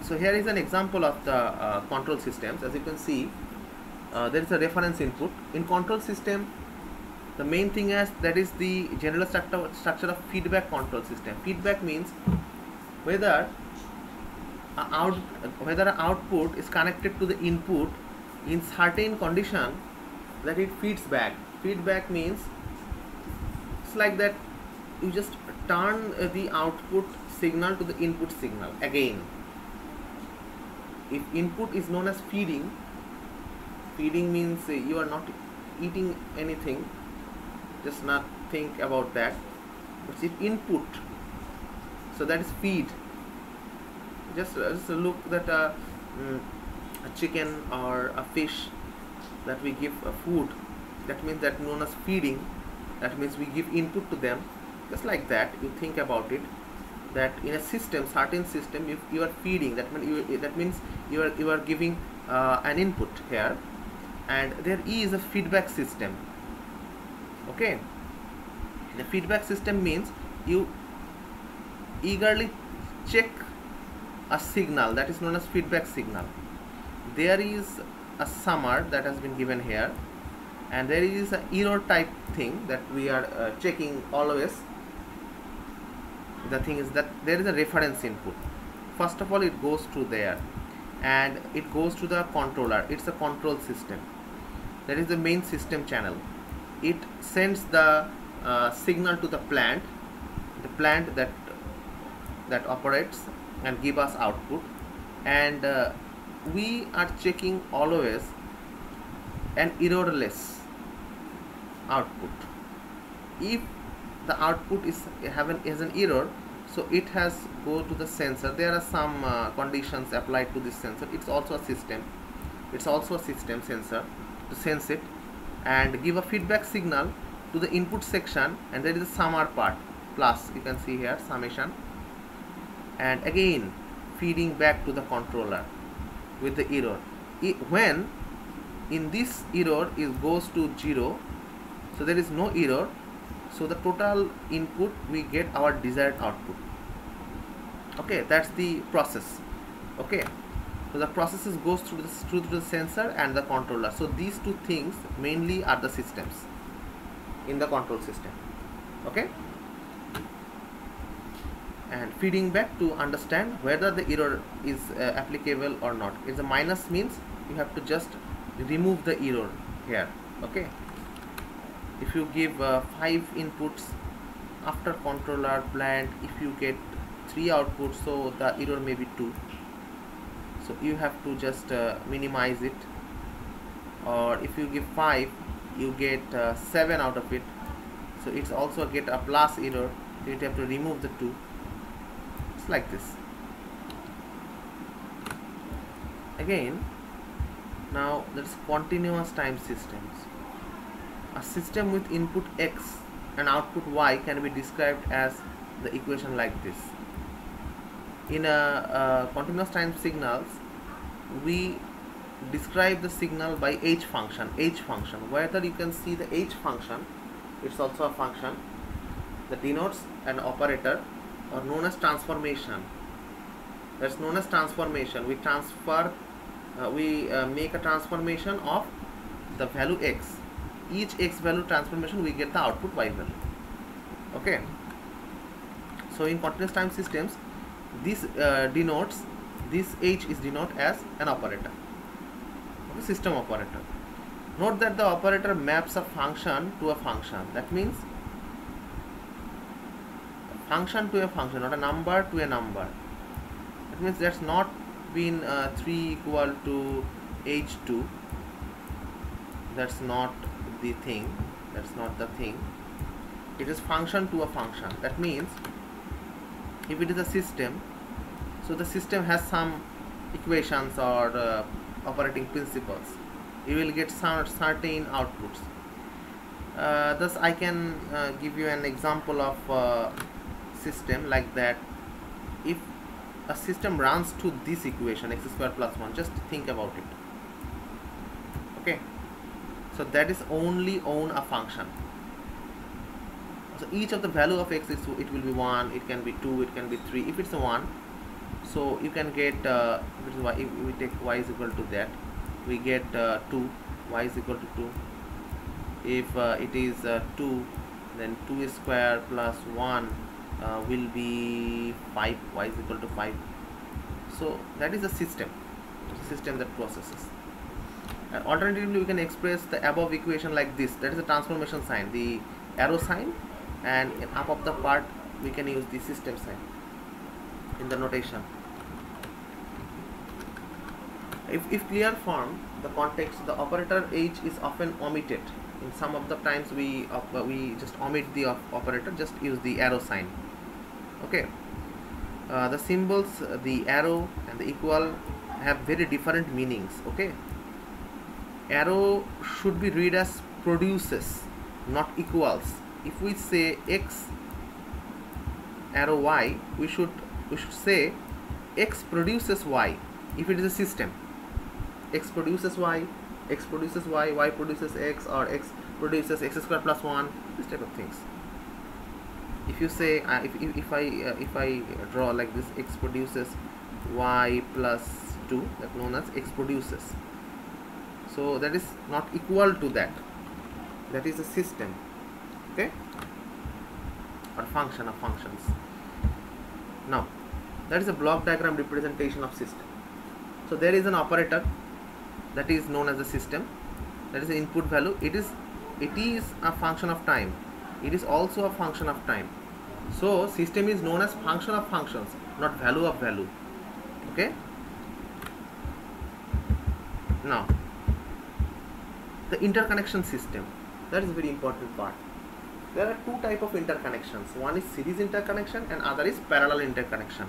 So here is an example of the control systems. As you can see, there is a reference input. In control system, the main thing is that is the general structure of feedback control system. Feedback means whether an output is connected to the input in certain condition that it feeds back. Feedback means it's like that you just turn the output signal to the input signal again. If input is known as feeding means you are not eating anything, just not think about that. But if input, so that is feed. Just look that a chicken or a fish that we give food, that means that known as feeding. That means we give input to them. Just like that, you think about it, that in a system, certain system, if you are feeding, that means you are giving an input here, and there is a feedback system. Okay, the feedback system means you eagerly check a signal that is known as feedback signal. There is a summary that has been given here, and there is an error type thing that we are checking always. The thing is that there is a reference input. First of all, it goes to there and it goes to the controller. It's a control system. That is the main system channel. It sends the signal to the plant that operates and give us output, and we are checking always an errorless output. If the output is an error, so it has go to the sensor. There are some conditions applied to this sensor. It's also a system sensor to sense it and give a feedback signal to the input section, and there is a summary part plus, you can see here summation, and again feeding back to the controller with the error. When in this error goes to 0, so there is no error, so the total input we get our desired output. Okay, that's the process. Okay, so the processes goes through the sensor and the controller. So these two things mainly are the systems in the control system. Okay, and feeding back to understand whether the error is applicable or not. It's a minus means you have to just remove the error here. Okay, if you give 5 inputs after controller plant, if you get 3 outputs, so the error may be 2, so you have to just minimize it. Or if you give 5, you get 7 out of it, so it's also get a plus error, so you have to remove the 2. It's like this. Again, now that's continuous time systems. A system with input X and output Y can be described as the equation like this. In a continuous time signals, we describe the signal by H function. Whether you can see the H function, it's also a function that denotes an operator, or known as transformation. That's known as transformation. We transfer, make a transformation of the value X. Each X value transformation, we get the output Y value. Okay, so in continuous time systems, this denotes, this H is denoted as an operator, okay, system operator. Note that the operator maps a function to a function. That means function to a function, not a number to a number. That means that's not been 3 equal to H2. That's not the thing. That's not the thing. It is function to a function. That means if it is a system, so the system has some equations or operating principles. You will get some certain outputs. Thus I can give you an example of system like that. If a system runs to this equation, x square plus 1, just think about it. Okay, so that is only on a function. So each of the value of x is, it will be 1, it can be 2, it can be 3. If it's a 1, So you can get if we take y is equal to that, we get 2, y is equal to 2. If it is 2, then 2 square plus 1 will be 5, y is equal to 5. So that is a system that processes. And alternatively, we can express the above equation like this. That is a transformation sign, the arrow sign, and up of the part we can use the system sign in the notation. If clear form, the context, the operator h is often omitted. In some of the times we just omit the operator, just use the arrow sign. Okay. The symbols, the arrow and the equal, have very different meanings. Okay. Arrow should be read as produces, not equals. If we say x arrow y, we should say x produces y. If it is a system, x produces y, x produces y produces x, or x produces x square plus 1, this type of things. If you say if I draw like this, x produces y plus 2, that known as x produces. So that is not equal to that. That is a system, okay, or function of functions. Now that is a block diagram representation of system. So there is an operator that is known as a system, that is the input value. It is a function of time. It is also a function of time. So system is known as function of functions, not value of value. Okay. Now the interconnection system, that is a very important part. There are two types of interconnections. One is series interconnection and other is parallel interconnection.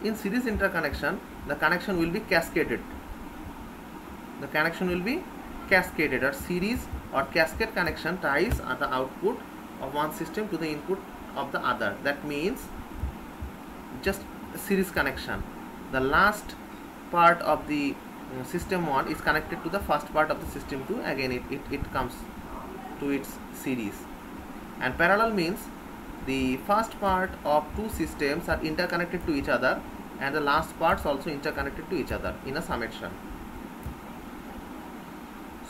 In series interconnection, the connection will be cascaded. The connection will be cascaded, or series or cascade connection ties at the output of one system to the input of the other. That means just a series connection. The last part of the system 1 is connected to the first part of the system 2. Again it comes to its series. And parallel means the first part of two systems are interconnected to each other, and the last parts also interconnected to each other in a summation.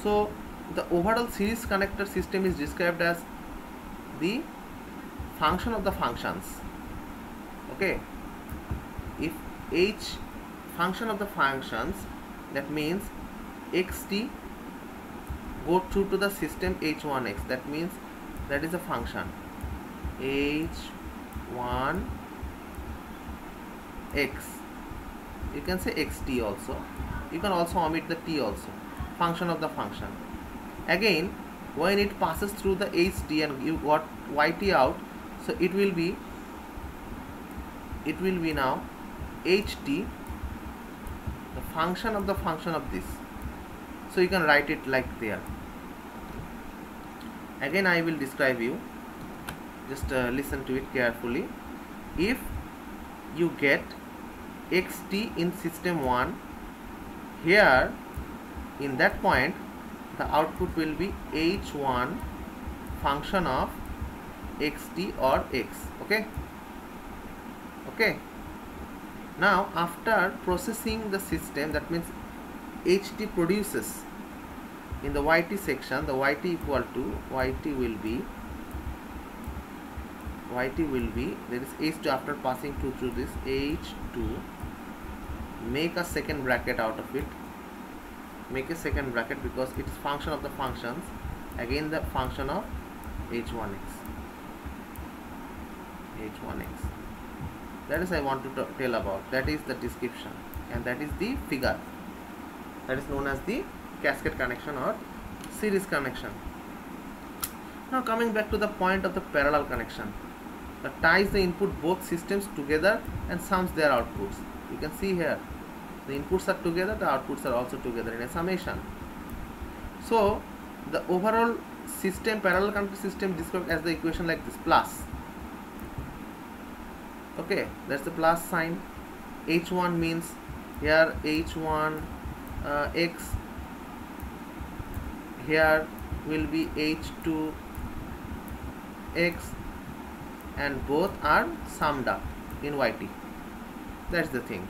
So the overall series connector system is described as the function of the functions. Okay. If h function of the functions, that means xt go through to the system h1x, that means that is a function h1x. You can say xt also. You can also omit the t also. Function of the function. Again, when it passes through the ht and you got yt out, so it will be now ht, the function of this. So you can write it like there. Again I will describe you, just listen to it carefully. If you get xt in system 1, here in that point the output will be h1 function of xt or x. Okay. Now after processing the system, that means ht produces in the yt section, the yt equal to yt will be there is h2 after passing through this h2, make a second bracket out of it, make a second bracket because it is function of the functions, again the function of h1x. That is I want to tell about. That is the description, and that is the figure. That is known as the cascade connection or series connection. Now coming back to the point of the parallel connection, that ties the input both systems together and sums their outputs. You can see here the inputs are together, the outputs are also together in a summation. So the overall system, parallel connected system, described as the equation like this, plus. Okay, that's the plus sign. h1 means here h1 x, here will be h2 x, and both are summed up in yt. That's the thing.